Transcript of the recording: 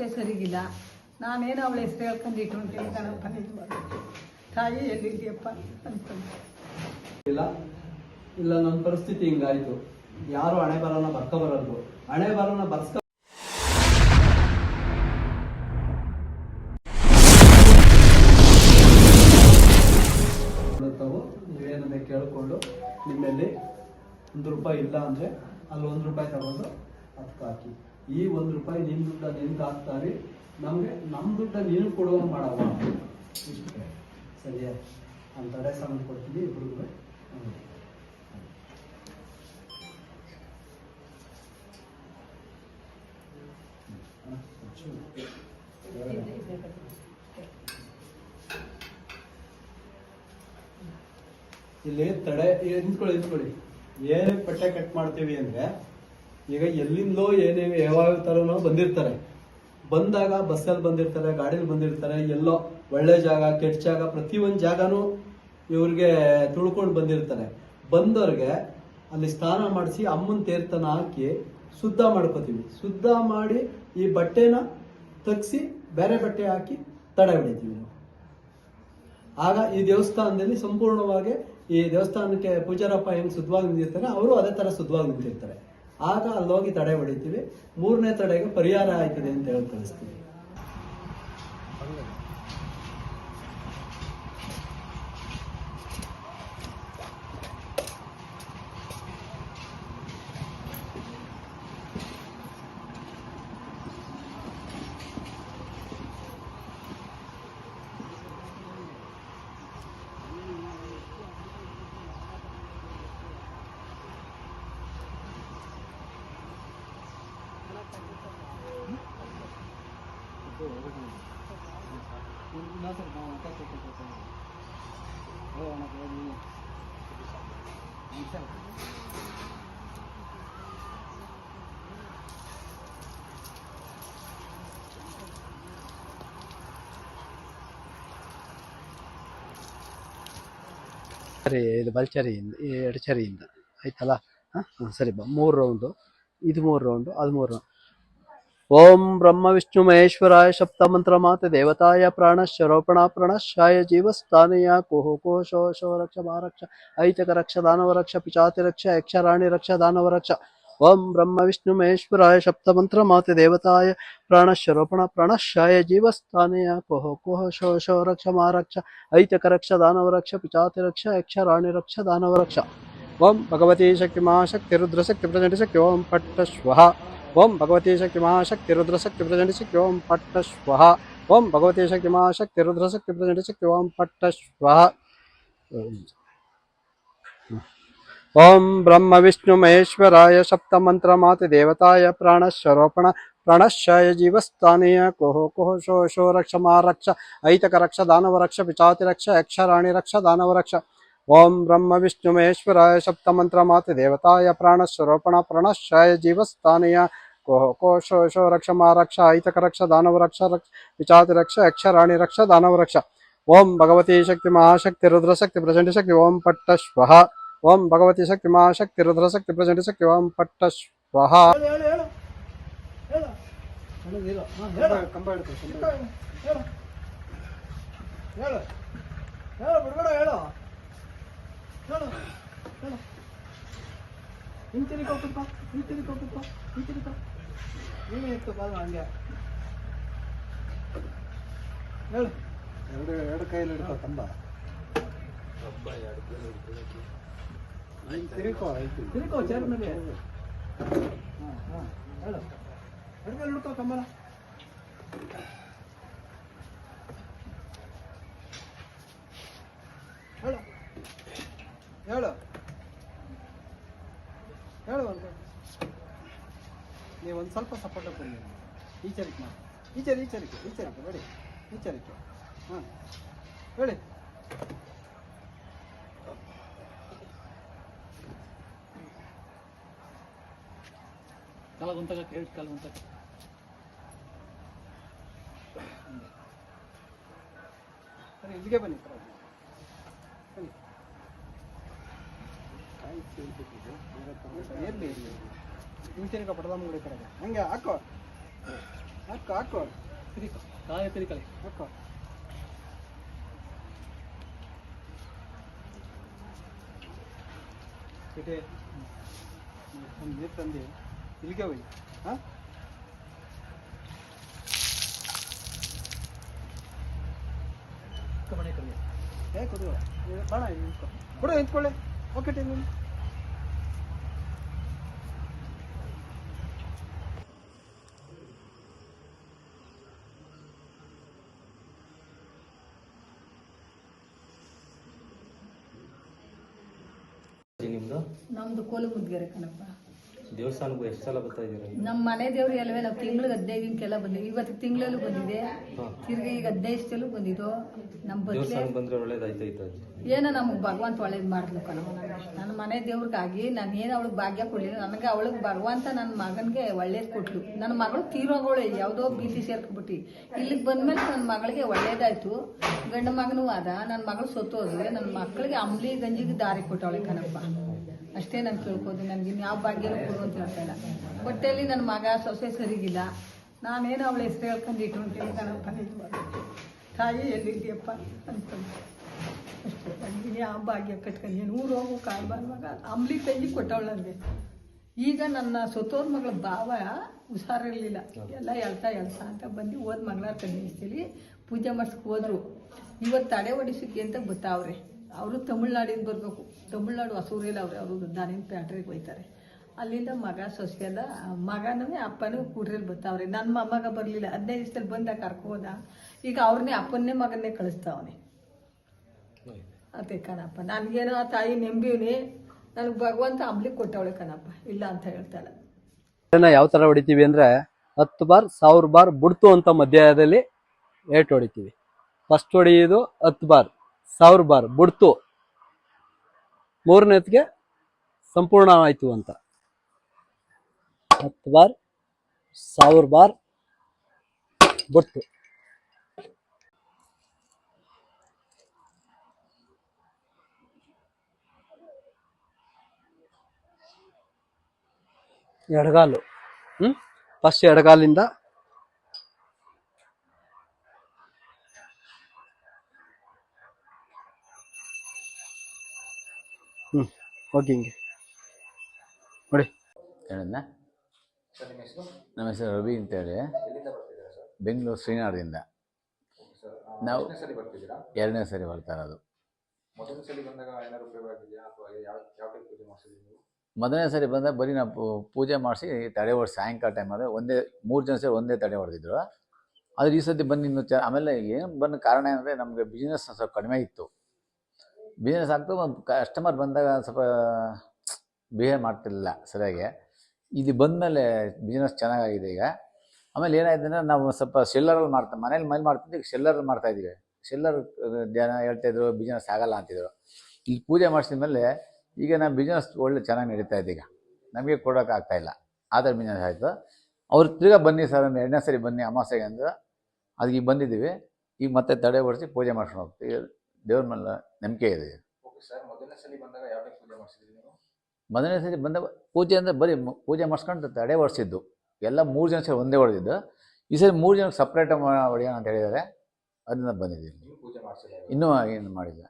ಅವಸ್ಥೆ ಸರಿಗಿಲ್ಲ. ನಾನೇನು ಅವಳ ಹೆಸರು ಹೇಳ್ಕೊಂಡು ಇಟ್ಕೊಂತೀನಿ ಕಣಪ್ಪ. ತಾಯಿ ಎಲ್ಲಿದೆಯಪ್ಪ ಅಂತಂದು ಇಲ್ಲ ಇಲ್ಲ, ನನ್ನ ಪರಿಸ್ಥಿತಿ ಹಿಂಗಾಯ್ತು. ಯಾರು ಹಣೆ ಬರೋಣ ಬರ್ಕೊಬರಲ್ರು. ಹಣೆ ಬರೋಣ ಬರ್ಸ್ಕ ನೀವೇನಂದ್ರೆ ಕೇಳಿಕೊಂಡು ನಿಮ್ಮಲ್ಲಿ ₹1 ಇಲ್ಲ ಅಂದರೆ ಅಲ್ಲಿ ₹1 ತಗೊಂಡು ಅದಕ್ಕೆ ಹಾಕಿ. ಈ ₹1 ನಿಮ್ಮ ದುಡ್ಡ ನಿಮ್ಗೆ ಹಾಕ್ತಾರೆ, ನಮಗೆ ನಮ್ಮ ದುಡ್ಡ ನೀನು ಕೊಡುವ ಮಾಡವ. ಇಷ್ಟೇ ಸರಿಯಾ? ನಾನು ತಡೆ ಸಾಮಾನು ಕೊಡ್ತೀನಿ ಇಬ್ಬರಿಗೂ. ಇಲ್ಲಿ ತಡೆ ನಿಂತ್ಕೊಳ್ಳಿ. ಏನೇ ಪಟ್ಟೆ ಕಟ್ ಮಾಡ್ತೀವಿ ಅಂದ್ರೆ, ಈಗ ಎಲ್ಲಿಂದಲೋ ಏನೇ ಯಾವ ಥರನೋ ಬಂದಿರ್ತಾರೆ. ಬಂದಾಗ ಬಸ್ಸಲ್ಲಿ ಬಂದಿರ್ತಾರೆ, ಗಾಡೀಲಿ ಬಂದಿರ್ತಾರೆ, ಎಲ್ಲೋ ಒಳ್ಳೆ ಜಾಗ ಕೆಟ್ಟ ಜಾಗ ಪ್ರತಿಯೊಂದು ಜಾಗನೂ ಇವ್ರಿಗೆ ತುಳ್ಕೊಂಡು ಬಂದಿರ್ತಾರೆ. ಬಂದವ್ರಿಗೆ ಅಲ್ಲಿ ಸ್ನಾನ ಮಾಡಿಸಿ ಅಮ್ಮನ ತೀರ್ಥನ ಹಾಕಿ ಶುದ್ಧ ಮಾಡ್ಕೋತೀವಿ. ಶುದ್ಧ ಮಾಡಿ ಈ ಬಟ್ಟೆನ ತೆಗ್ಸಿ ಬೇರೆ ಬಟ್ಟೆ ಹಾಕಿ ತಡೆ ಹೊಡಿತೀವಿ ನಾವು. ಆಗ ಈ ದೇವಸ್ಥಾನದಲ್ಲಿ ಸಂಪೂರ್ಣವಾಗಿ ಈ ದೇವಸ್ಥಾನಕ್ಕೆ ಪೂಜಾರಪ್ಪ ಹೆಂಗೆ ಶುದ್ಧವಾಗಿ ನಿಂತಿರ್ತಾರೆ, ಅವರು ಅದೇ ಥರ ಶುದ್ಧವಾಗಿ ನಿಂತಿರ್ತಾರೆ. ಆಗ ಅಲ್ಲೋಗಿ ತಡೆ ಹೊಡಿತೀವಿ. 3ನೇ ತಡೆಗೆ ಪರಿಹಾರ ಆಯ್ತದೆ ಅಂತ ಹೇಳಿ ಕಳಿಸ್ತೀವಿ. ಸರಿ, ಇದು ಬಲ್ಚರಿಯಿಂದ ಎಡಚರಿಯಿಂದ ಆಯ್ತಲ್ಲ. ಸರಿ ಬಾ. 3 ರೌಂಡು, ಇದು 3 ರೌಂಡು, ಅದು 3 ರೌಂಡ್. ಓಂ ಬ್ರಹ್ಮ ವಿಷ್ಣು ಮಹೇಶ್ವರಾಯ ಸಪ್ತಮಂತ್ರ ಮಾತೆ ದೇವತಾಯ ಪ್ರಾಣಶ್ಚರೋಪಣ ಪ್ರಣಶ್ಯಾಯ ಜೀವಸ್ಥಾನೀಯ ಕೋಹೋ ಕೋಶೋ ಶೋ ರಕ್ಷ ಮಹಾರಕ್ಷ ಐತಕ ರಕ್ಷ ದಾನವ ರಕ್ಷ ಪಿಚಾತಿ ರಕ್ಷ ಯಕ್ಷ ರಾಣಿ ರಕ್ಷ ದಾನವ ರಕ್ಷ. ಓಂ ಬ್ರಹ್ಮ ವಿಷ್ಣು ಮಹೇಶ್ವರಾಯ ಸಪ್ತಮಂತ್ರ ಮಾತೆ ದೇವತಾಯ ಪ್ರಾಣಶ್ಚರೋಪಣ ಪ್ರಣಶ್ಯಾಯ ಜೀವಸ್ಥಾನೀಯ ಕೋಹೋ ಕೋಹೋ ಶೋ ಶೋ ರಕ್ಷ ಮಹಾರಕ್ಷ ಐತಕ ರಕ್ಷ ದಾನವ ರಕ್ಷ ಪಿಚಾತಿ ರಕ್ಷ ಯಕ್ಷ ರಾಣಿ ರಕ್ಷ ದಾನವ ರಕ್ಷ. ಓಂ ಭಗವತಿ ಶಕ್ತಿ ಮಹಾಶಕ್ತಿ ರುದ್ರಶಕ್ತಿ ಪ್ರಚಂಡ ಶಕ್ತಿ ಓಂ ಪಟ್ಟ ಸ್ವಹ. ಓಂ ಭಗವತಿ ಶಕ್ತಿ ಮಹಾಶಕ್ತಿ ರುದ್ರಶಕ್ತಿ ಪ್ರಚಂಡ ಶಕ್ತಿ ಓಂ ಪಟ್ಟ ಸ್ವಹ. ಓಂ ಭಗವತಿ ಶಕ್ತಿ ಮಹಾಶಕ್ತಿ ರುದ್ರಶಕ್ತಿ ಪ್ರಚಂಡ ಶಕ್ತಿ ಓಂ ಪಟ್ಟ ಸ್ವಹ. ಓಂ ಬ್ರಹ್ಮ ವಿಷ್ಣು ಮಹೇಶ್ವರಾಯ ಸಪ್ತಮಂತ್ರ ಮಾತೆ ದೇವತಾಯ ಪ್ರಾಣಶ್ಚರೋಪಣ ಪ್ರಣಶ್ಯಾಯ ಜೀವಸ್ಥಾನೀಯ ಕೋಹೋ ಕೋಹೋ ಶೋ ಶೋ ರಕ್ಷ ಮಹಾರಕ್ಷ ಐತಕ ರಕ್ಷ ದಾನವ ರಕ್ಷ ಪಿಚಾತಿ ರಕ್ಷ ಯಕ್ಷ ರಾಣಿ ರಕ್ಷ ದಾನವ ರಕ್ಷ. ಓಂ ಬ್ರಹ್ಮ ವಿಷ್ಣು ಮಹೇಶ್ವರಾಯ ಸಪ್ತಮಂತ್ರ ಮಾತೆ ದೇವತಾಯ ಪ್ರಾಣಶ್ಚರೋಪಣ ಪ್ರಣಶ್ಯಾಯ ಜೀವಸ್ಥಾನೀಯ ಕೋಹೋ ಕೋಹೋ ಶೋ ಶೋ ರಕ್ಷ ಮಹಾರಕ್ಷ ಐತಕ ರಕ್ಷ ದಾನವ ರಕ್ಷ ಪಿಚಾತಿ ರಕ್ಷ ಯಕ್ಷ ರಾಣಿ ರಕ್ಷ ದಾನವ ರಕ್ಷ. ಓಂ ಭಗವತಿ ಶಕ್ತಿ ಮಹಾಶಕ್ತಿ ರುದ್ರಶಕ್ತಿ ಪ್ರಚಂಡ ಶಕ್ತಿ ಓಂ ಪಟ್ಟ ಸ್ವಹ. ಓಂ ಭಗವತಿ ಶಕ್ತಿ ಮಹಾಶಕ್ತಿ ರುದ್ರಶಕ್ತಿ ಪ್ರಚಂಡ ಶಕ್ತಿ ಓಂ ಪಟ್ಟ ಸ್ವಹ. ಎರಡು ಕೈಯಲ್ಲಿ ಹಿಡ್ಕೋ ಕಂಬ. ತಿರುಕೋ ಚೇರ್ ಮೇಲೆ. ಎರಡು ಕೈಯಲ್ಲಿ ಹಿಡ್ಕೋ ಕಂಬಲ. ಹೇಳು ಹೇಳು ಹೇಳು. ನೀವು ಒಂದು ಸ್ವಲ್ಪ ಸಪೋರ್ಟ್ ಕೊಡಿ. ಈಚರಿಕೆ ಮಾಡಿ. ಈಚರಿಕೆ ಬೇಡಿ. ಈಚರಿಕೆ. ಹಾಂ ಹೇಳಿ. ಕಾಲಗುಂತಾಗ ಕೇಳಿ ಕಾಲಗುಂತಾಗ ಸರಿ ಇಲ್ಲಿಗೆ ಬನ್ನಿ. ಬನ್ನಿ ಇರಲಿ. ಹಿಂತಿರುಗ ಪಟದ ಮುಂಗಡಿ ಕಡೆಗೆ ಹಂಗೆ ಹಾಕೋ. ಹಾಕೋ ಹಾಕೋ ತಿರ್ಕೊ ಕಾಯ ತಿರ್ಕೊಳ್ಳಿ ಹಾಕೋ ಕೆಟೆ ಒಂದು ನೀರು ತಂದು ಇಲ್ಲಿಗೆ ಹೋಗಿ ಹಾಂ ಕಮಣೆ ಕಮ್ಮಿ ಏ ಕೊಡು ಬಾಣ ಕೊಡು ನಿಂತ್ಕೊಳ್ಳಿ ಓಕೆ ಟೈಮ್ ನಿಮ್ದು ನಮ್ದು ಕೋಲು ಮುದ್ಗೆರೆ ಕಣಪ್ಪ. ದೇವಸ್ಥಾನಕ್ಕೂ ಎಷ್ಟು ಸಲ ಬರ್ತಾ ಇದ್ದೀರಾ? ನಮ್ಮ ಮನೆ ದೇವ್ರು ಎಲ್ಲವೇ ನಾವು ತಿಂಗಳಿಗೆ 15 ದಿನಕ್ಕೆಲ್ಲ ಬಂದಿವಿ. ಇವತ್ತು ತಿಂಗಳಲ್ಲೂ ಬಂದಿದೆ, ತಿರ್ಗಿ ಈಗ 15 ಬಂದಿದ್ದು. ನಮ್ಮ ಬಸ್ಲೆ ದೇವಸ್ಥಾನಕ್ಕೆ ಬಂದ್ರೆ ಒಳ್ಳೇದಾಯ್ತಾಯ್ತು ಅಜ್ಜಿ. ಏನೋ ನಮಗೆ ಭಗವಂತ ಒಳ್ಳೇದು ಮಾಡ್ಲು ಕಣವ. ನನ್ನ ಮನೆ ದೇವ್ರಿಗಾಗಿ ನಾನು ಏನು ಅವಳಿಗೆ ಭಾಗ್ಯ ಕೊಡಲಿಲ್ಲ. ನನಗೆ ಅವಳಿಗೆ ಭಗವಂತ ನನ್ನ ಮಗನಿಗೆ ಒಳ್ಳೇದು ಕೊಟ್ಲು. ನನ್ನ ಮಗಳು ತೀರೋಗೋಳೆ ಯಾವುದೋ ಬೀದಿ ಸೇರ್ಕೊಬಿಟ್ಟು ಇಲ್ಲಿಗೆ ಬಂದ್ಮೇಲೆ ನನ್ನ ಮಗಳಿಗೆ ಒಳ್ಳೇದಾಯ್ತು. ಗಂಡು ಮಗನೂ ಆದ. ನನ್ನ ಮಗಳು ಸತ್ತೋದ್ರೆ ನನ್ನ ಮಕ್ಕಳಿಗೆ ಅಂಬ್ಲಿ ಗಂಜಿಗೆ ದಾರಿ ಕೊಟ್ಟವಳೆ ಕಣಪ್ಪ. ಅಷ್ಟೇ ನಾನು ಕೇಳ್ಬೋದು. ನನಗೆ ಯಾವ ಭಾಗ್ಯನೂ ಕೊಡು ಅಂತ ಹೇಳ್ತಾ ಇಲ್ಲ. ಹೊಟ್ಟೆಯಲ್ಲಿ ನನ್ನ ಮಗ ಸೊಸೆ ಸರಿಗಿಲ್ಲ. ನಾನೇನು ಅವಳ ಹೆಸರು ಹೇಳ್ಕೊಂಡು ಇಟ್ಕೊಂತೀನಿ ಕಣಪ್ಪ. ನಿಜವಾಗ ತಾಯಿ ಎಲ್ಲಿದ್ದೀಯಪ್ಪ ಅಂತಂದು ಅಷ್ಟೇ. ನನಗೆ ಯಾವ ಭಾಗ್ಯ ಕಟ್ಕೊಂಡು ಊರು ಹೋಗು ಕಾಳು ಬರುವಾಗ ಅಂಬ್ಲಿ ಗಂಜಿ ಕೊಟ್ಟವಳು ನನಗೆ. ಈಗ ನನ್ನ ಸೊತ್ತೋರ್ ಮಗಳ ಭಾವ ಹುಷಾರಿರಲಿಲ್ಲ. ಎಲ್ಲ ಹೇಳ್ತಾ ಅಂತ ಬಂದು ಹೋದ ಮಂಗಳಾರ ಕನ್ನಿಸ್ತೀಲಿ ಪೂಜೆ ಮಾಡ್ಸಕ್ಕೆ ಹೋದ್ರು. ಇವತ್ತು ತಡೆ ಹೊಡಿಸಕ್ಕೆ ಅಂತ ಬರ್ತಾವ್ರೆ. ಅವರು ತಮಿಳ್ನಾಡಿಂದ ಬರಬೇಕು. ತಮಿಳ್ನಾಡು ಹೊಸೂರಲ್ಲಿ ಅವರು ದಾನಿನ ಪ್ಯಾಟ್ರಿಗೆ ಹೋಯ್ತಾರೆ. ಅಲ್ಲಿಂದ ಮಗ ಸೊಸೆಯಲ್ಲ ಮಗನೂ ಅಪ್ಪನೂ ಕೂಡ್ರಲ್ಲಿ ಬರ್ತಾವ್ರೆ. ನನ್ನ ಮೊಮ್ಮಗ ಬರಲಿಲ್ಲ. 15 ದಿವಸದಲ್ಲಿ ಬಂದ ಕರ್ಕೋದ. ಈಗ ಅವ್ರನ್ನೇ ಅಪ್ಪನ್ನೇ ಮಗನ್ನೇ ಕಳಿಸ್ತಾವನೆ. ಅದೇ ಕಣಪ್ಪ. ನನಗೇನೋ ಆ ತಾಯಿ ನೆಂಬಿವ್ನಿ. ನನಗೆ ಭಗವಂತ ಅಂಬ್ಲಿ ಕೊಟ್ಟವಳೆ ಕಣಪ್ಪ. ಇಲ್ಲ ಅಂತ ಹೇಳ್ತಾ ಇಲ್ಲ. ಯಾವ ಥರ ಹೊಡಿತೀವಿ ಅಂದರೆ 10 ಬಾರ್ 1000 ಬಾರ್ ಬುಡ್ತು ಅಂತ ಮಧ್ಯದಲ್ಲಿ ಏಟ್ ಹೊಡಿತೀವಿ. ಫಸ್ಟ್ ಹೊಡಿಯೋದು 10 ಬಾರ್ 1000 ಬಾರ್ ಬುಡ್ತು. ಮೂರನೇದ್ಗೆ ಸಂಪೂರ್ಣ ಆಯಿತು ಅಂತ 10 ಬಾರ್ 1000 ಬಾರ್ ಬುಡ್ತು. ಎಡಗಾಲು ಫಸ್ಟ್ ಎಡಗಾಲಿಂದ ಓಕೆ ಹಿಂಗೆ ನೋಡಿ. ಹೇಳಿದ್ನ ನಮ್ಮ ಹೆಸರು ರವಿ ಅಂತೇಳಿ, ಬೆಂಗಳೂರು ಶ್ರೀನಗರದಿಂದ. ನಾವು 2ನೇ ಸರಿ ಬರ್ತಾ ಇರೋದು. ಮೊದಲನೇ ಸರಿ ಬಂದಾಗ ಬರೀ ನಾವು ಪೂಜೆ ಮಾಡಿಸಿ ತಡೆ ಹೊಡೆದು ಸಾಯಂಕಾಲ ಟೈಮಲ್ಲಿ 3 ಜನ ಸೇರಿ ಒಂದೇ ತಡೆ ಹೊಡೆದಿದ್ರು. ಆದರೆ ಈ ಸತಿ ಬಂದು ಇನ್ನೂ ಆಮೇಲೆ ಏನು ಬಂದ ಕಾರಣ ಏನಂದರೆ ನಮಗೆ ಬಿಸ್ನೆಸ್ ಸ್ವಲ್ಪ ಕಡಿಮೆ ಇತ್ತು. ಬಿಸ್ನೆಸ್ ಆಗ್ತದೆ. ಒಂದು ಕಸ್ಟಮರ್ ಬಂದಾಗ ಸ್ವಲ್ಪ ಬಿಹೇವ್ ಮಾಡ್ತಿರಲಿಲ್ಲ ಸರಿಯಾಗಿ. ಇದು ಬಂದಮೇಲೆ ಬಿಸ್ನೆಸ್ ಚೆನ್ನಾಗಾಗಿದೆ ಈಗ. ಆಮೇಲೆ ಏನಾಯ್ತು ಅಂದರೆ ನಾವು ಸ್ವಲ್ಪ ಶೆಲ್ಲರಲ್ಲಿ ಮನೇಲಿ ಮಾಡ್ತಿದ್ವಿ. ಈಗ ಶೆಲ್ಲರಲ್ಲಿ ಮಾಡ್ತಾಯಿದ್ದೀವಿ. ಶೆಲ್ಲರ್ ಜನ ಹೇಳ್ತಾಯಿದ್ರು ಬಿಸ್ನೆಸ್ ಆಗಲ್ಲ ಅಂತಿದ್ರು. ಇಲ್ಲಿ ಪೂಜೆ ಮಾಡಿಸಿದ ಮೇಲೆ ಈಗ ನಮ್ಮ ಬಿಸ್ನೆಸ್ ಒಳ್ಳೆ ಚೆನ್ನಾಗಿ ನಡೀತಾ ಇದೆ. ಈಗ ನಮಗೆ ಕೊಡೋಕ್ಕಾಗ್ತಾಯಿಲ್ಲ. ಆ ಥರ ಬಿಸ್ನೆಸ್ ಆಯಿತು. ಅವ್ರು ತಿರ್ಗಾ ಬನ್ನಿ ಸರ್ 2ನೇ ಸರಿ ಬನ್ನಿ ಅಮಾವಾಸ್ಯೆಗೆ ಅಂದ್ರೆ ಅದಕ್ಕೆ ಈಗ ಬಂದಿದ್ದೀವಿ. ಈಗ ಮತ್ತೆ ತಡೆ ಹೊಡಿಸಿ ಪೂಜೆ ಮಾಡ್ಕೊಂಡು ಹೋಗ್ತೀವಿ. ದೇವ್ರ ಮೇಲೆ ನಂಬಿಕೆ ಇದೆ. ಮೊದಲನೇ ಸರಿ ಬಂದ ಪೂಜೆ ಅಂದರೆ ಬರೀ ಪೂಜೆ ಮಾಡಿಸ್ಕೊಂಡು ತಡೆ ಹೊಡಿಸಿದ್ದು. ಎಲ್ಲ 3 ಜನ ಸೇರಿ ಒಂದೇ ಹೊಡೆದಿದ್ದು. ಈ ಸರಿ 3 ಜನಕ್ಕೆ ಸಪ್ರೇಟ್ ಹೊಡೆಯೋಣ ಅಂತ ಹೇಳಿದ್ದಾರೆ. ಅದನ್ನ ಬಂದಿದ್ದೀವಿ. ಇನ್ನೂ ಏನು ಮಾಡಿಲ್ಲ.